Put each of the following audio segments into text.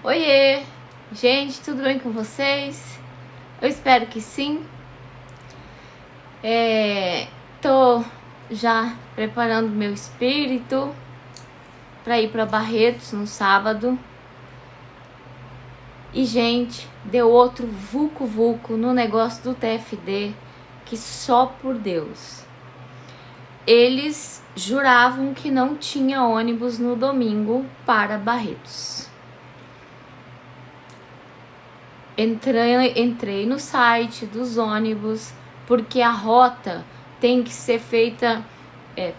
Oiê! Gente, tudo bem com vocês? Eu espero que sim. Tô já preparando meu espírito para ir para Barretos no sábado. E, gente, deu outro vucu-vucu no negócio do TFD que só por Deus. Eles juravam que não tinha ônibus no domingo para Barretos. Entrei no site dos ônibus, porque a rota tem que ser feita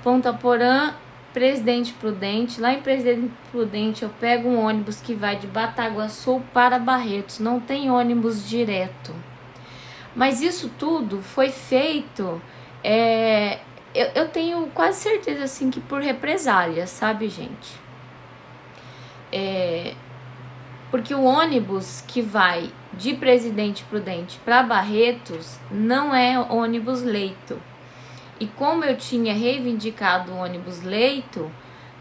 Ponta Porã, Presidente Prudente. Lá em Presidente Prudente eu pego um ônibus que vai de Bataguaçu para Barretos, não tem ônibus direto. Mas isso tudo foi feito, eu tenho quase certeza assim que por represália, sabe, gente? Porque o ônibus que vai de Presidente Prudente para Barretos não é ônibus leito. E como eu tinha reivindicado o ônibus leito,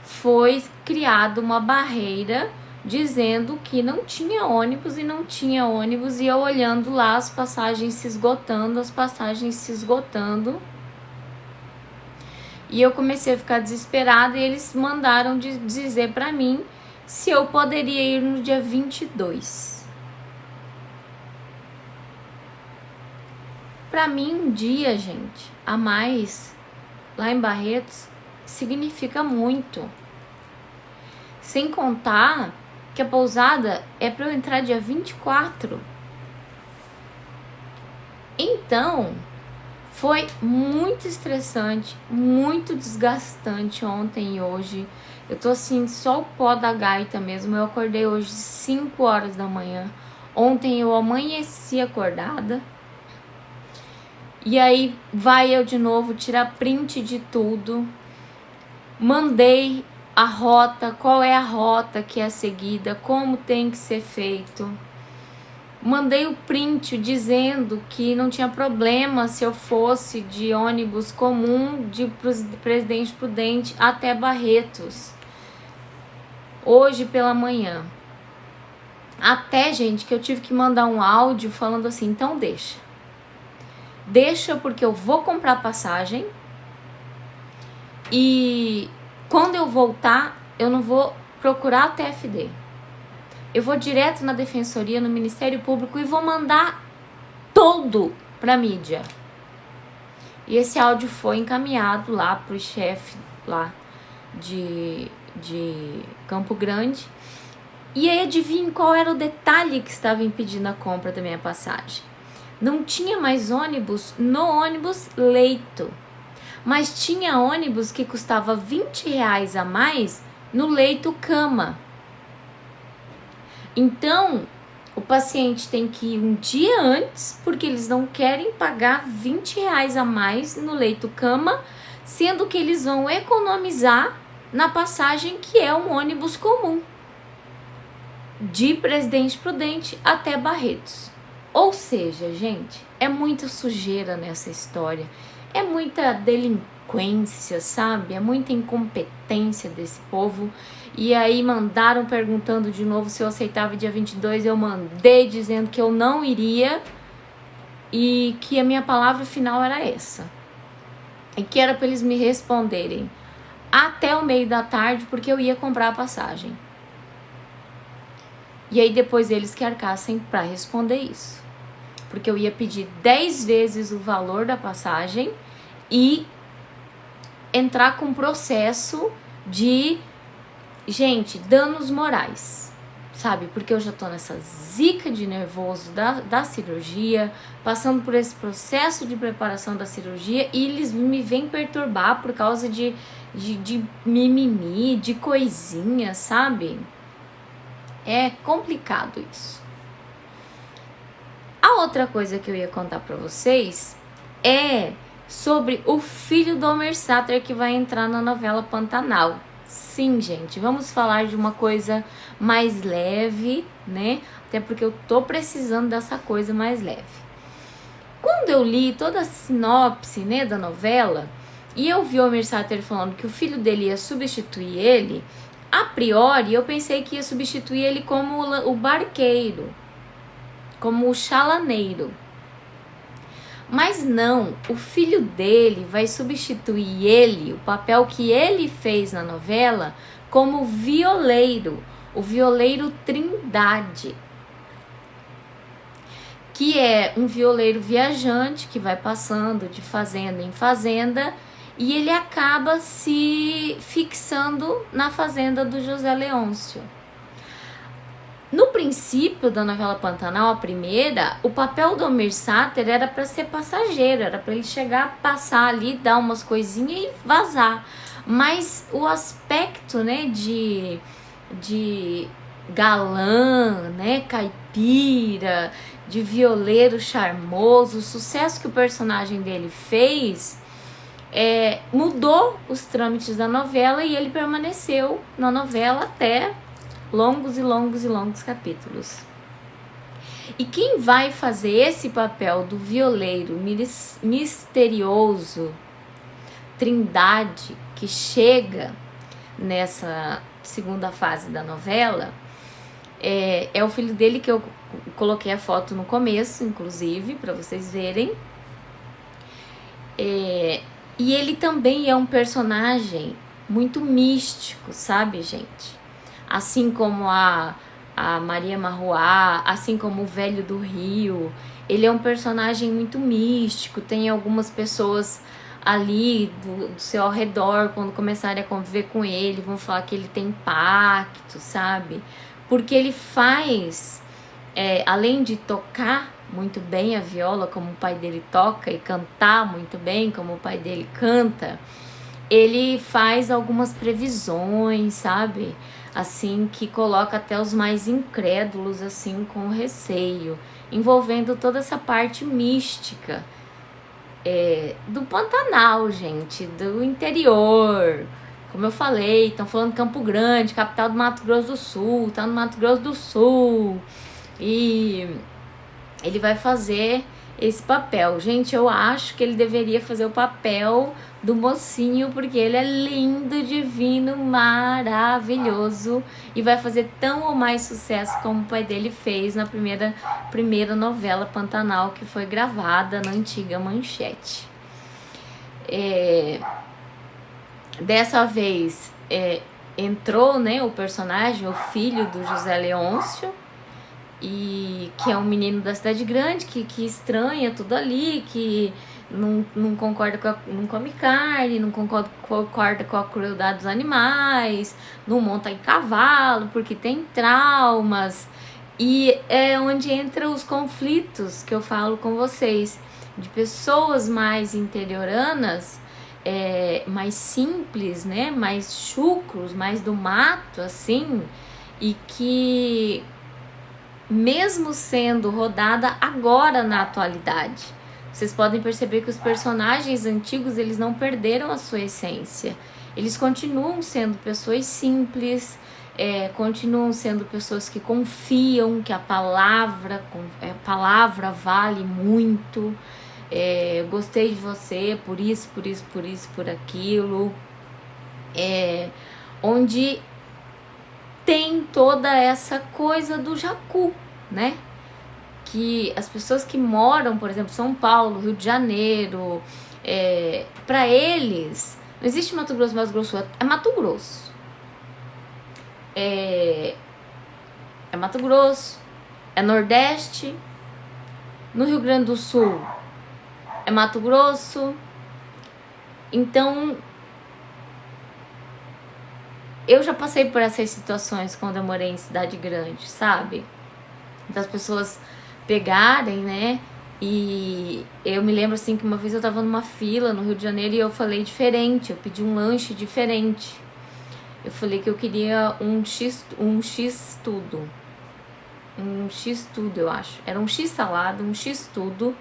foi criada uma barreira dizendo que não tinha ônibus e eu olhando lá as passagens se esgotando. E eu comecei a ficar desesperada e eles mandaram dizer para mim se eu poderia ir no dia 22. Para mim, um dia, gente, a mais lá em Barretos significa muito. Sem contar que a pousada é para eu entrar dia 24. Então, foi muito estressante, muito desgastante ontem e hoje. Eu tô assim, só o pó da gaita mesmo. Eu acordei hoje 5 horas da manhã. Ontem eu amanheci acordada. E aí vai eu de novo tirar print de tudo. Mandei a rota, qual é a rota que é seguida, como tem que ser feito. Mandei o print dizendo que não tinha problema se eu fosse de ônibus comum de Presidente Prudente até Barretos. Hoje pela manhã. Até, gente, que eu tive que mandar um áudio falando assim, então deixa. Deixa porque eu vou comprar passagem e quando eu voltar, eu não vou procurar a TFD. Eu vou direto na Defensoria, no Ministério Público e vou mandar todo pra mídia. E esse áudio foi encaminhado lá pro chefe lá de Campo Grande. E aí adivinha qual era o detalhe que estava impedindo a compra da minha passagem? Não tinha mais ônibus no ônibus leito, mas tinha ônibus que custava R$20 a mais no leito cama. Então, o paciente tem que ir um dia antes, porque eles não querem pagar R$20 a mais no leito cama, sendo que eles vão economizar na passagem que é um ônibus comum, de Presidente Prudente até Barretos. Ou seja, gente, é muita sujeira nessa história, é muita delinquência, sabe? É muita incompetência desse povo. E aí mandaram perguntando de novo se eu aceitava dia 22, eu mandei dizendo que eu não iria e que a minha palavra final era essa. E que era para eles me responderem até o meio da tarde, porque eu ia comprar a passagem. E aí depois eles que arcassem para responder isso. Porque eu ia pedir 10 vezes o valor da passagem e entrar com processo de, gente, danos morais, sabe? Porque eu já tô nessa zica de nervoso da cirurgia, passando por esse processo de preparação da cirurgia e eles me vêm perturbar por causa de mimimi, de coisinha, sabe? É complicado isso. A outra coisa que eu ia contar pra vocês é sobre o filho do Almir Sater que vai entrar na novela Pantanal. Sim, gente, vamos falar de uma coisa mais leve, né? Até porque eu tô precisando dessa coisa mais leve. Quando eu li toda a sinopse, né, da novela, e eu vi o Almir Sater falando que o filho dele ia substituir ele, A priori, eu pensei que ia substituir ele como o barqueiro, como o chalaneiro. Mas não, o filho dele vai substituir ele, o papel que ele fez na novela, como violeiro, o violeiro Trindade, que é um violeiro viajante que vai passando de fazenda em fazenda e ele acaba se fixando na fazenda do José Leôncio. No princípio da novela Pantanal, a primeira, o papel do Almir Sater era para ser passageiro, era para ele chegar, passar ali, dar umas coisinhas e vazar. Mas o aspecto, né, de galã, né, caipira, de violeiro charmoso, o sucesso que o personagem dele fez, mudou os trâmites da novela e ele permaneceu na novela até longos e longos e longos capítulos. E quem vai fazer esse papel do violeiro misterioso, Trindade, que chega nessa segunda fase da novela, é o filho dele, que eu coloquei a foto no começo, inclusive, para vocês verem. E ele também é um personagem muito místico, sabe, gente? Assim como a Maria Marruá, assim como o Velho do Rio, ele é um personagem muito místico. Tem algumas pessoas ali do seu ao redor, quando começarem a conviver com ele, vão falar que ele tem pacto, sabe? Porque ele faz, além de tocar muito bem a viola, como o pai dele toca, e cantar muito bem, como o pai dele canta, ele faz algumas previsões, sabe? Assim, que coloca até os mais incrédulos, assim, com receio, envolvendo toda essa parte mística do Pantanal, gente, do interior. Como eu falei, estão falando Campo Grande, capital do Mato Grosso do Sul, tá no Mato Grosso do Sul, e ele vai fazer esse papel. Gente, eu acho que ele deveria fazer o papel do mocinho, porque ele é lindo, divino, maravilhoso e vai fazer tão ou mais sucesso como o pai dele fez na primeira novela Pantanal, que foi gravada na antiga Manchete. Dessa vez entrou, né, o personagem, o filho do José Leôncio, e que é um menino da cidade grande, que estranha tudo ali, que não concorda não come carne, não concorda com a crueldade dos animais, não monta em cavalo porque tem traumas. E é onde entram os conflitos que eu falo com vocês, de pessoas mais interioranas, mais simples, né, mais chucros, mais do mato, assim, e que mesmo sendo rodada agora na atualidade, vocês podem perceber que os personagens antigos, eles não perderam a sua essência. Eles continuam sendo pessoas simples, continuam sendo pessoas que confiam que a palavra vale muito. Gostei de você por isso, por isso, por isso, por aquilo. Onde tem toda essa coisa do jacu, né? Que as pessoas que moram, por exemplo, São Paulo, Rio de Janeiro, para eles, não existe Mato Grosso, Mato Grosso, é Mato Grosso. É Mato Grosso, é Nordeste. No Rio Grande do Sul, é Mato Grosso. Então, eu já passei por essas situações quando eu morei em cidade grande, sabe? Das pessoas pegarem, né? E eu me lembro assim que uma vez eu tava numa fila no Rio de Janeiro e eu falei diferente, eu pedi um lanche diferente. Eu falei que eu queria um X tudo. Um X tudo, eu acho. Era um X salada, um X tudo.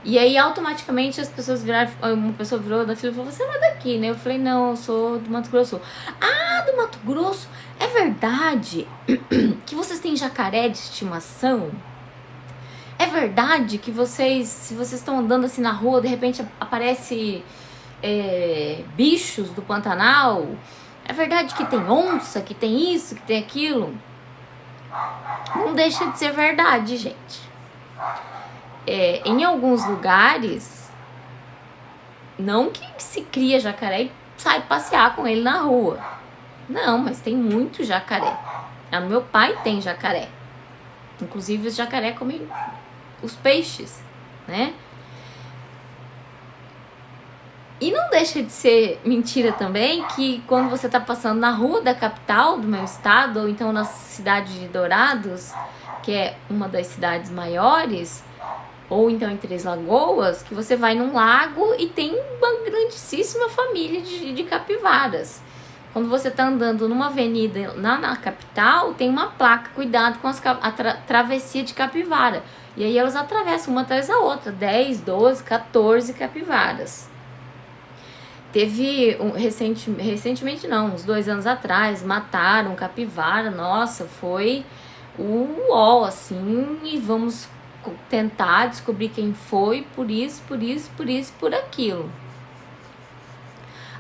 E aí automaticamente as pessoas viraram, uma pessoa virou da fila e falou: você não é daqui, né? Eu falei: não, eu sou do Mato Grosso. Ah, do Mato Grosso? É verdade que vocês têm jacaré de estimação? É verdade que se vocês estão andando assim na rua, de repente aparece bichos do Pantanal? É verdade que tem onça, que tem isso, que tem aquilo? Não deixa de ser verdade, gente. Em alguns lugares, não que se cria jacaré e sai passear com ele na rua. Não, mas tem muito jacaré. No meu pai tem jacaré. Inclusive os jacaré comem os peixes, né? E não deixa de ser mentira também que quando você tá passando na rua da capital do meu estado, ou então na cidade de Dourados, que é uma das cidades maiores, ou então em Três Lagoas, que você vai num lago e tem uma grandíssima família de capivaras. Quando você tá andando numa avenida na capital, tem uma placa, cuidado com a travessia de capivara. E aí elas atravessam uma atrás da outra, 10, 12, 14 capivaras. Teve, recentemente não, uns 2 anos atrás, mataram capivara, nossa, foi o UOL, assim, e vamos tentar descobrir quem foi, por isso, por aquilo.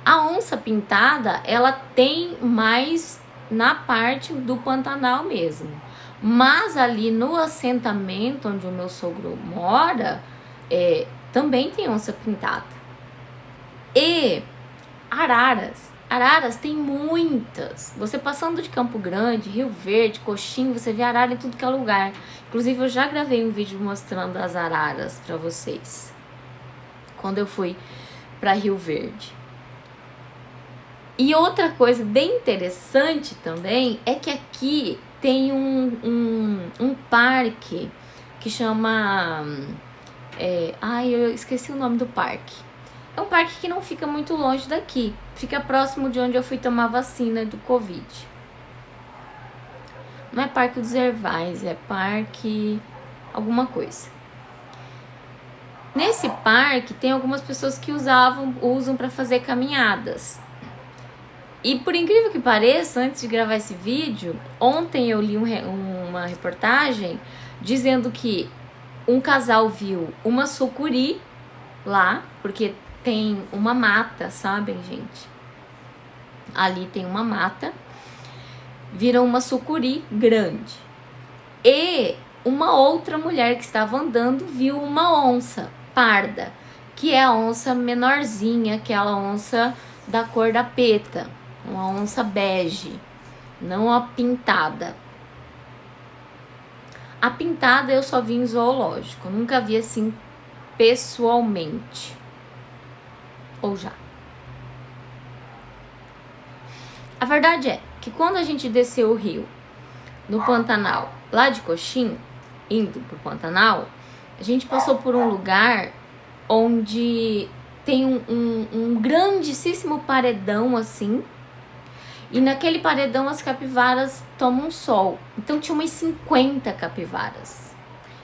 A onça pintada, ela tem mais na parte do Pantanal mesmo, mas ali no assentamento onde o meu sogro mora, também tem onça pintada. E araras tem muitas. Você passando de Campo Grande, Rio Verde, Coxim, você vê arara em tudo que é lugar. Inclusive eu já gravei um vídeo mostrando as araras pra vocês quando eu fui pra Rio Verde. E outra coisa bem interessante também é que aqui tem um parque que chama... eu esqueci o nome do parque. É um parque que não fica muito longe daqui. Fica próximo de onde eu fui tomar vacina do Covid. Não é Parque dos Hervais, é parque... alguma coisa. Nesse parque tem algumas pessoas que usam para fazer caminhadas. E por incrível que pareça, antes de gravar esse vídeo, ontem eu li uma reportagem dizendo que um casal viu uma sucuri lá, porque tem uma mata, sabem, gente? Ali tem uma mata, viram uma sucuri grande. E uma outra mulher que estava andando viu uma onça parda, que é a onça menorzinha, aquela onça da cor da peta, uma onça bege, não a pintada. A pintada eu só vi em zoológico, nunca vi assim pessoalmente. Ou já. A verdade é que quando a gente desceu o rio no Pantanal, lá de Coxim, indo pro Pantanal, a gente passou por um lugar onde tem um grandíssimo paredão assim, e naquele paredão as capivaras tomam sol. Então tinha umas 50 capivaras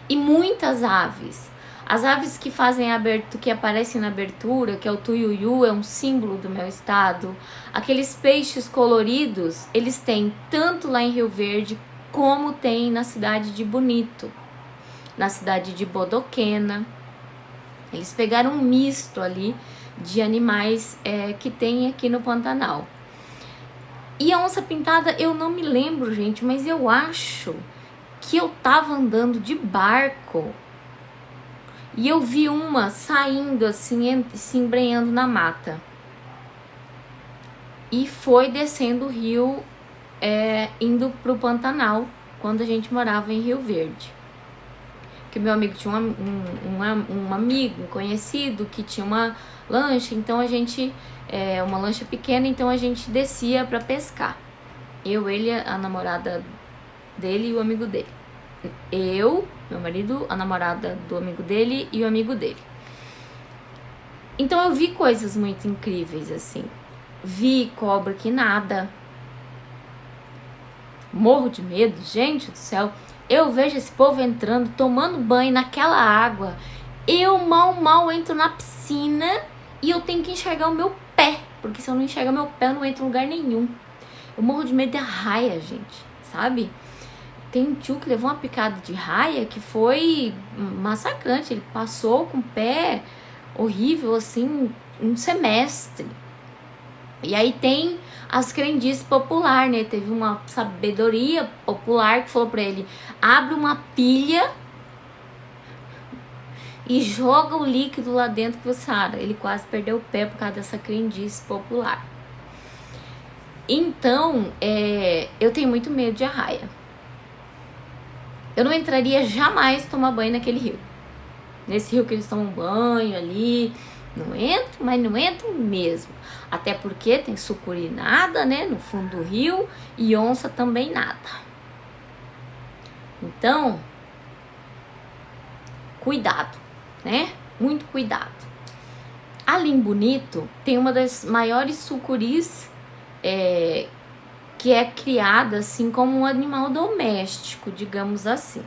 e muitas aves. As aves que fazem que aparecem na abertura, que é o tuiuiu, é um símbolo do meu estado. Aqueles peixes coloridos, eles têm tanto lá em Rio Verde, como tem na cidade de Bonito, na cidade de Bodoquena. Eles pegaram um misto ali de animais que tem aqui no Pantanal. E a onça pintada, eu não me lembro, gente, mas eu acho que eu tava andando de barco e eu vi uma saindo assim, se embrenhando na mata. E foi descendo o rio, indo pro Pantanal, quando a gente morava em Rio Verde. Que meu amigo tinha um amigo, um conhecido, que tinha uma lancha, então a gente... uma lancha pequena, então a gente descia pra pescar. Eu, ele, a namorada dele e o amigo dele. Eu, meu marido, a namorada do amigo dele e o amigo dele. Então eu vi coisas muito incríveis, assim. Vi cobra que nada. Morro de medo, gente do céu. Eu vejo esse povo entrando, tomando banho naquela água. Eu mal entro na piscina e eu tenho que enxergar o meu pé. Porque se eu não enxergar meu pé, eu não entro em lugar nenhum. Eu morro de medo de raia, gente, sabe? Tem um tio que levou uma picada de raia que foi massacrante. Ele passou com o pé horrível, assim, um semestre. E aí tem as crendices popular, né? Teve uma sabedoria popular que falou pra ele: abre uma pilha e joga o líquido lá dentro que você sara. Ele quase perdeu o pé por causa dessa crendice popular. Então, eu tenho muito medo de arraia. Eu não entraria jamais tomar banho naquele rio. Nesse rio que eles tomam banho ali. Não entro, mas não entro mesmo. Até porque tem sucuri nada, né? No fundo do rio. E onça também nada. Então, cuidado, né? Muito cuidado. Ali em Bonito tem uma das maiores sucuris que é criada assim como um animal doméstico, digamos assim.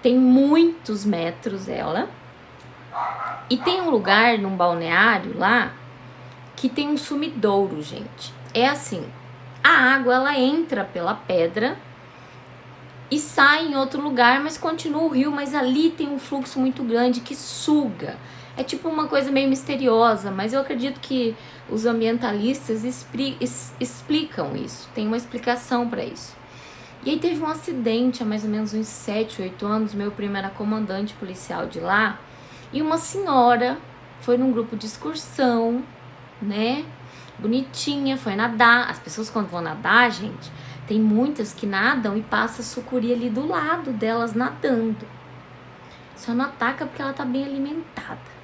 Tem muitos metros ela. E tem um lugar num balneário lá que tem um sumidouro, gente. É assim, a água ela entra pela pedra e sai em outro lugar, mas continua o rio, mas ali tem um fluxo muito grande que suga. É tipo uma coisa meio misteriosa, mas eu acredito que os ambientalistas explicam isso, tem uma explicação para isso. E aí teve um acidente há mais ou menos uns 7, 8 anos, meu primo era comandante policial de lá, e uma senhora foi num grupo de excursão, né, bonitinha, foi nadar. As pessoas quando vão nadar, gente, tem muitas que nadam e passa sucuri ali do lado delas nadando. Só não ataca porque ela tá bem alimentada.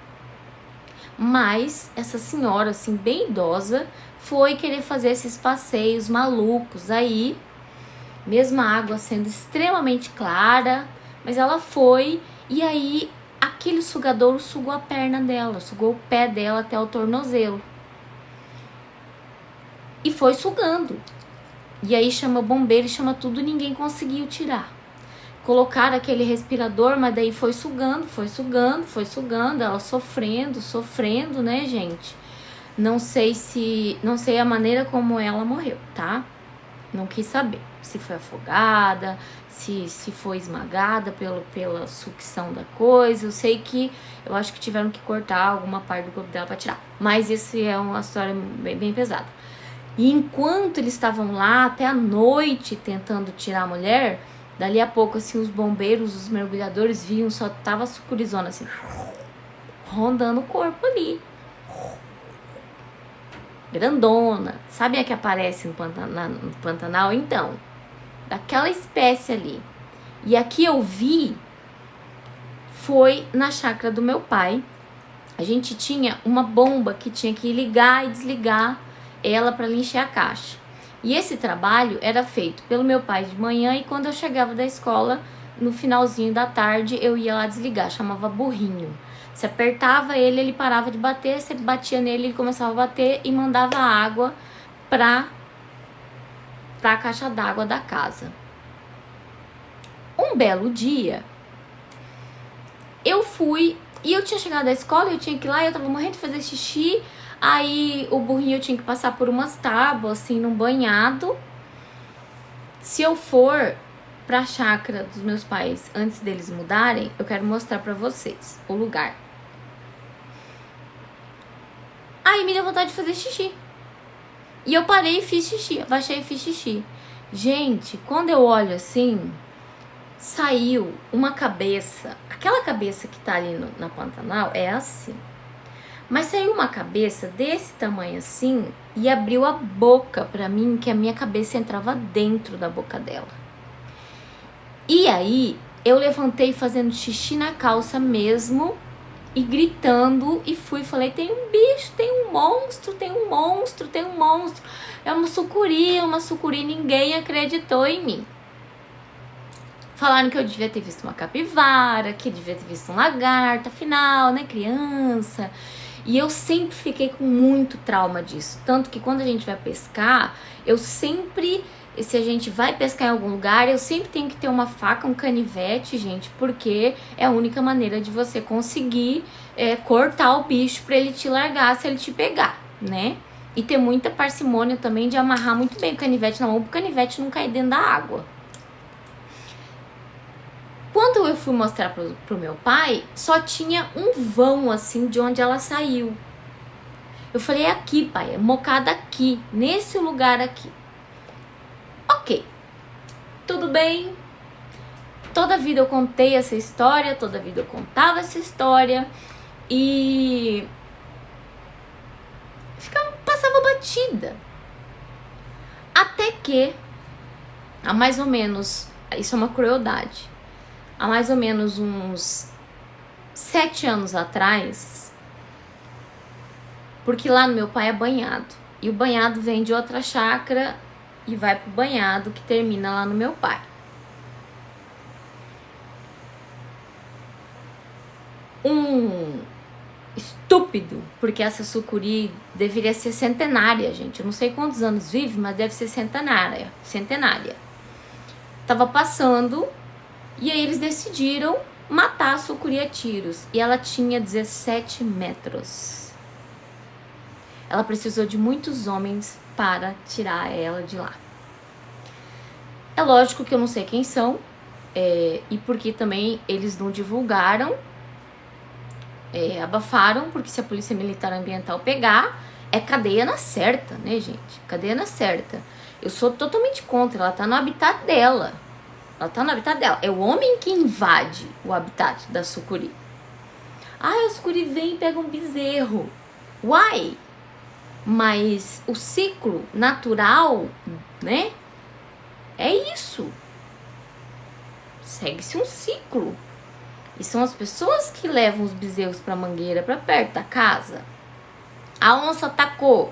Mas essa senhora, assim, bem idosa, foi querer fazer esses passeios malucos aí, mesmo a água sendo extremamente clara, mas ela foi e aí aquele sugador sugou a perna dela, sugou o pé dela até o tornozelo. E foi sugando. E aí chama bombeiro, chama tudo, ninguém conseguiu tirar. Colocaram aquele respirador, mas daí foi sugando, ela sofrendo, né, gente? Não sei a maneira como ela morreu, tá? Não quis saber se foi afogada, se foi esmagada pela sucção da coisa. Eu acho que tiveram que cortar alguma parte do corpo dela pra tirar. Mas isso é uma história bem pesada. E enquanto eles estavam lá, até a noite, tentando tirar a mulher, dali a pouco, assim, os bombeiros, os mergulhadores viam, só tava sucurizona, assim, rondando o corpo ali. Grandona. Sabe a que aparece no Pantanal? Então, daquela espécie ali. E aqui eu vi, foi na chácara do meu pai. A gente tinha uma bomba que tinha que ligar e desligar ela para encher a caixa. E esse trabalho era feito pelo meu pai de manhã, e quando eu chegava da escola, no finalzinho da tarde, eu ia lá desligar, chamava burrinho. Você apertava ele, ele parava de bater, você batia nele, ele começava a bater e mandava água pra a caixa d'água da casa. Um belo dia, eu fui, e eu tinha chegado da escola, eu tinha que ir lá, eu tava morrendo de fazer xixi. Aí o burrinho eu tinha que passar por umas tábuas, assim, num banhado. Se eu for pra chácara dos meus pais antes deles mudarem, eu quero mostrar pra vocês o lugar. Aí me deu vontade de fazer xixi. E eu parei e fiz xixi, abaixei e fiz xixi. Gente, quando eu olho assim, saiu uma cabeça. Aquela cabeça que tá ali na Pantanal é assim. Mas saiu uma cabeça desse tamanho assim e abriu a boca pra mim, que a minha cabeça entrava dentro da boca dela. E aí eu levantei fazendo xixi na calça mesmo e gritando e falei, tem um bicho, tem um monstro. É uma sucuri, ninguém acreditou em mim. Falaram que eu devia ter visto uma capivara, que devia ter visto um lagarto, afinal, né, criança. E eu sempre fiquei com muito trauma disso. Tanto que quando a gente vai pescar, se a gente vai pescar em algum lugar, eu sempre tenho que ter uma faca, um canivete, gente, porque é a única maneira de você conseguir cortar o bicho pra ele te largar, se ele te pegar, né? E ter muita parcimônia também de amarrar muito bem o canivete na mão, pro canivete não cair dentro da água. Quando eu fui mostrar pro meu pai, só tinha um vão, assim, de onde ela saiu. Eu falei, é aqui, pai, é mocada aqui, nesse lugar aqui. Ok, tudo bem. Toda vida eu contei essa história, toda vida eu contava essa história e passava batida. Até que, há mais ou menos, isso é uma crueldade, há mais ou menos uns 7 anos atrás, porque lá no meu pai é banhado, e o banhado vem de outra chácara e vai pro banhado que termina lá no meu pai. Um estúpido, porque essa sucuri deveria ser centenária, gente. Eu não sei quantos anos vive, mas deve ser centenária. Tava passando e aí eles decidiram matar a sucuri a tiros. E ela tinha 17 metros. Ela precisou de muitos homens para tirar ela de lá. É lógico que eu não sei quem são, e porque também eles não divulgaram, abafaram, porque se a polícia militar ambiental pegar, é cadeia na certa, né, gente? Cadeia na certa. Eu sou totalmente contra, ela tá no habitat dela. É o homem que invade o habitat da sucuri. A sucuri vem e pega um bezerro. Uai! Mas o ciclo natural, né? É isso. Segue-se um ciclo. E são as pessoas que levam os bezerros pra mangueira, pra perto da casa. A onça atacou.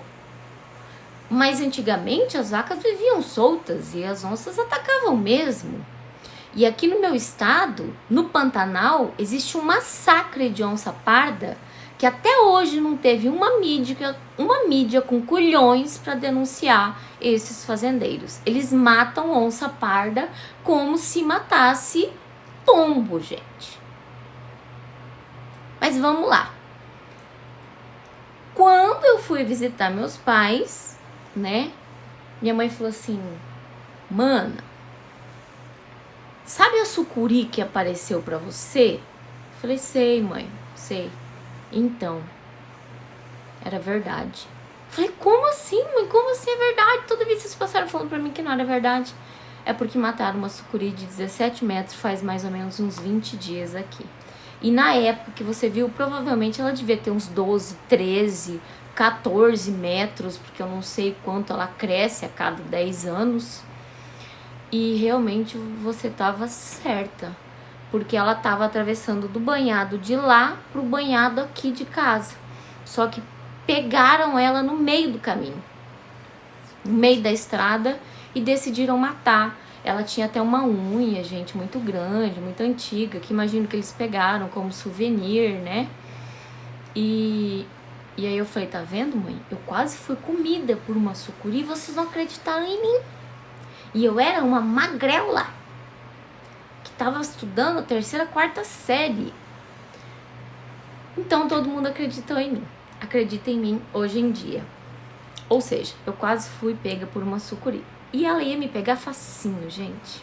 Mas antigamente as vacas viviam soltas e as onças atacavam mesmo. E aqui no meu estado, no Pantanal, existe um massacre de onça parda que até hoje não teve uma mídia com culhões para denunciar esses fazendeiros. Eles matam onça parda como se matasse pombo, gente. Mas vamos lá. Quando eu fui visitar meus pais, né? Minha mãe falou assim, mana, sabe a sucuri que apareceu pra você? Eu falei, sei, mãe, sei. Então, era verdade. Eu falei, como assim, mãe? Como assim é verdade? Toda vez que vocês passaram falando pra mim que não era verdade. É porque mataram uma sucuri de 17 metros faz mais ou menos uns 20 dias aqui. E na época que você viu, provavelmente ela devia ter uns 12, 13, 14 metros, porque eu não sei quanto ela cresce a cada 10 anos. E realmente você estava certa, porque ela estava atravessando do banhado de lá pro banhado aqui de casa. Só que pegaram ela no meio do caminho, no meio da estrada, e decidiram matar. Ela tinha até uma unha, gente, muito grande, muito antiga, que imagino que eles pegaram como souvenir, né? E aí eu falei, tá vendo, mãe? Eu quase fui comida por uma sucuri e vocês não acreditaram em mim. E eu era uma magrela que tava estudando a 3ª, 4ª série. Então todo mundo acreditou em mim. Acredita em mim hoje em dia. Ou seja, eu quase fui pega por uma sucuri. E ela ia me pegar facinho, gente.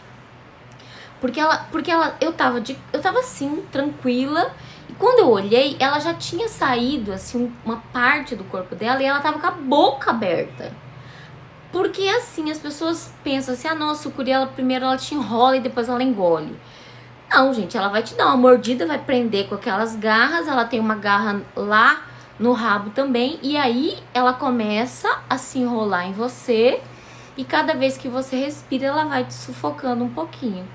Porque eu tava assim, tranquila. E quando eu olhei, ela já tinha saído, assim, uma parte do corpo dela. E ela tava com a boca aberta. Porque assim, as pessoas pensam assim, a sucuri, primeiro ela te enrola e depois ela engole. Não, gente, ela vai te dar uma mordida, vai prender com aquelas garras. Ela tem uma garra lá no rabo também. E aí, ela começa a se enrolar em você. E cada vez que você respira, ela vai te sufocando um pouquinho.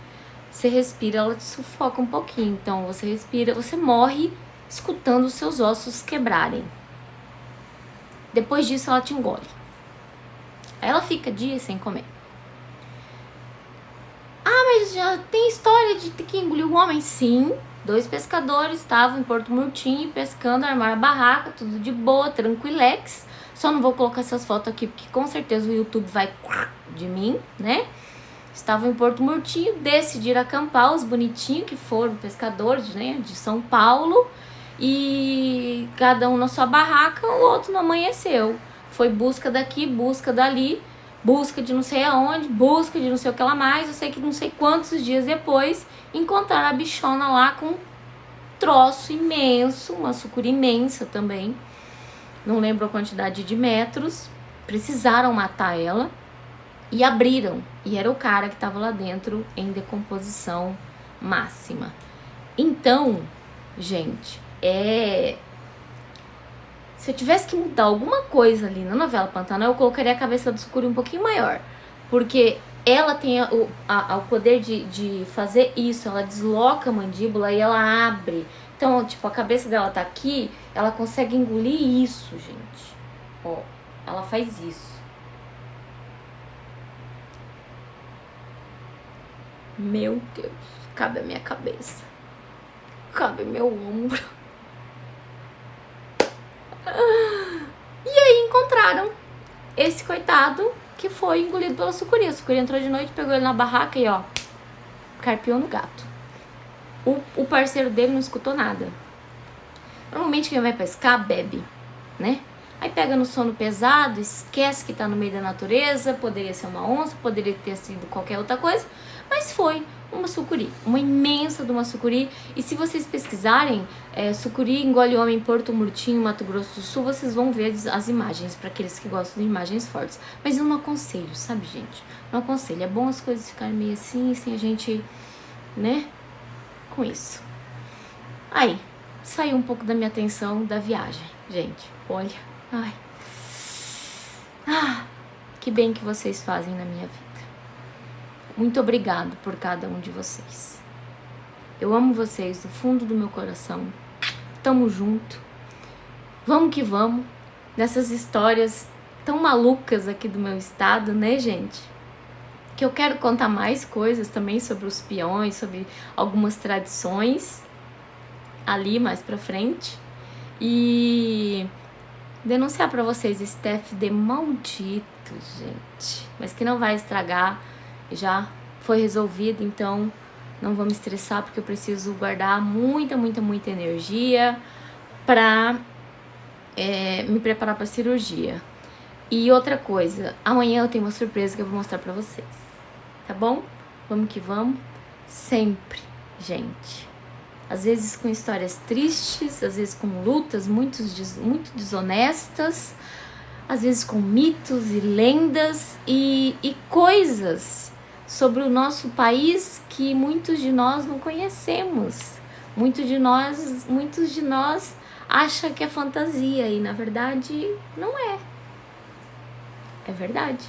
Você respira, ela te sufoca um pouquinho. Então, você respira, você morre escutando os seus ossos quebrarem. Depois disso, ela te engole. Aí ela fica dias sem comer. Mas já tem história de que engoliu um homem? Sim. 2 pescadores estavam em Porto Murtinho pescando, armaram a barraca, tudo de boa, tranquilex. Só não vou colocar essas fotos aqui, porque com certeza o YouTube vai de mim, né? Estavam em Porto Murtinho, decidiram acampar, os bonitinhos que foram pescadores, né, de São Paulo. E cada um na sua barraca, o outro não amanheceu. Foi busca daqui, busca dali, busca de não sei aonde, busca de não sei o que lá mais. Eu sei que não sei quantos dias depois encontraram a bichona lá com um troço imenso, uma sucuri imensa também. não lembro a quantidade de metros, precisaram matar ela e abriram. E era o cara que estava lá dentro em decomposição máxima. Então, gente, se eu tivesse que mudar alguma coisa ali na novela Pantanal, eu colocaria a cabeça do sucuri um pouquinho maior. Porque ela tem o poder de fazer isso, ela desloca a mandíbula e ela abre. Então, tipo, a cabeça dela tá aqui, ela consegue engolir isso, gente. Ó, ela faz isso. Meu Deus, cabe a minha cabeça. Cabe meu ombro. E aí encontraram esse coitado que foi engolido pela sucuri. A sucuri entrou de noite, pegou ele na barraca e ó, carpiou no gato. O parceiro dele não escutou nada. Normalmente quem vai pescar bebe, né? Aí pega no sono pesado, esquece que tá no meio da natureza, poderia ser uma onça, poderia ter sido qualquer outra coisa, mas foi uma sucuri, uma imensa de uma sucuri. E se vocês pesquisarem, sucuri engole homem em Porto Murtinho, Mato Grosso do Sul, vocês vão ver as imagens, para aqueles que gostam de imagens fortes. Mas eu não aconselho, sabe, gente? Não aconselho, é bom as coisas ficarem meio assim, sem a gente, né, com isso. Aí, saiu um pouco da minha atenção da viagem, gente, olha, ai, que bem que vocês fazem na minha vida. Muito obrigado por cada um de vocês. Eu amo vocês do fundo do meu coração. Tamo junto. Vamos que vamos. Nessas histórias tão malucas aqui do meu estado, né, gente? Que eu quero contar mais coisas também sobre os peões, sobre algumas tradições ali mais pra frente. E denunciar pra vocês esse TFD maldito, gente. Mas que não vai estragar. Já foi resolvido, então não vou me estressar, porque eu preciso guardar muita energia pra me preparar pra cirurgia. E outra coisa, amanhã eu tenho uma surpresa que eu vou mostrar pra vocês, tá bom? Vamos que vamos, sempre, gente. Às vezes com histórias tristes, às vezes com lutas muito desonestas, às vezes com mitos e lendas e coisas sobre o nosso país que muitos de nós não conhecemos. Muitos de nós acham que é fantasia e na verdade não é. É verdade.